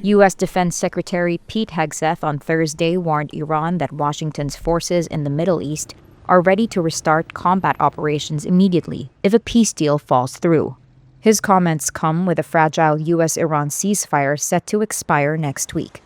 U.S. Defense Secretary Pete Hegseth on Thursday warned Iran that Washington's forces in the Middle East are ready to restart combat operations immediately if a peace deal falls through. His comments come with a fragile U.S.-Iran ceasefire set to expire next week.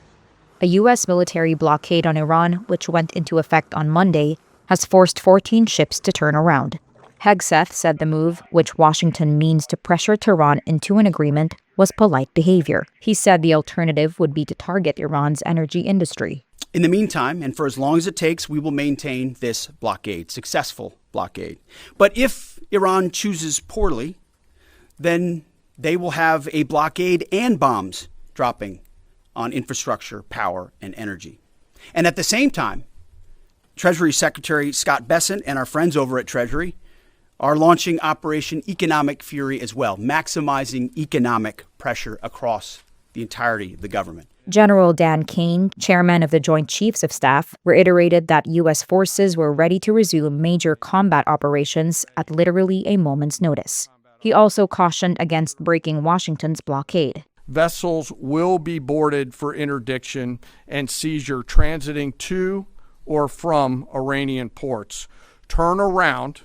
A U.S. military blockade on Iran, which went into effect on Monday, has forced 14 ships to turn around. Hegseth said the move, which Washington means to pressure Tehran into an agreement, was polite behavior. He said the alternative would be to target Iran's energy industry. In the meantime, and for as long as it takes, we will maintain this blockade, successful blockade. But if Iran chooses poorly, then they will have a blockade and bombs dropping on infrastructure, power, and energy. And at the same time, Treasury Secretary Scott Bessent and our friends over at Treasury are launching Operation Economic Fury as well, maximizing economic pressure across the entirety of the government. General Dan Kane, chairman of the Joint Chiefs of Staff, reiterated that U.S. forces were ready to resume major combat operations at literally a moment's notice. He also cautioned against breaking Washington's blockade. Vessels will be boarded for interdiction and seizure transiting to or from Iranian ports. Turn around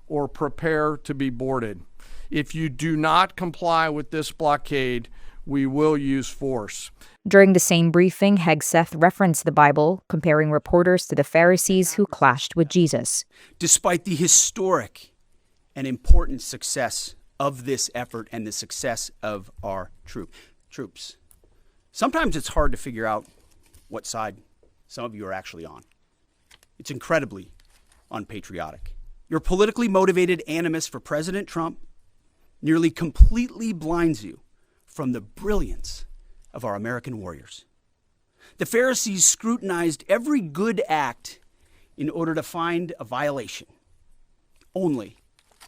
or prepare to be boarded. If you do not comply with this blockade, we will use force. During the same briefing, Hegseth referenced the Bible, comparing reporters to the Pharisees who clashed with Jesus. Despite the historic and important success of this effort and the success of our troops, sometimes it's hard to figure out what side some of you are actually on. It's incredibly unpatriotic. Your politically motivated animus for President Trump nearly completely blinds you from the brilliance of our American warriors. The Pharisees scrutinized every good act in order to find a violation, only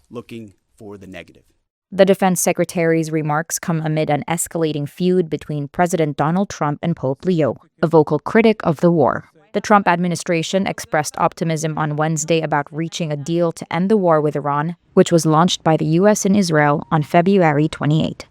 looking for the negative. The defense secretary's remarks come amid an escalating feud between President Donald Trump and Pope Leo, a vocal critic of the war. The Trump administration expressed optimism on Wednesday about reaching a deal to end the war with Iran, which was launched by the U.S. and Israel on February 28.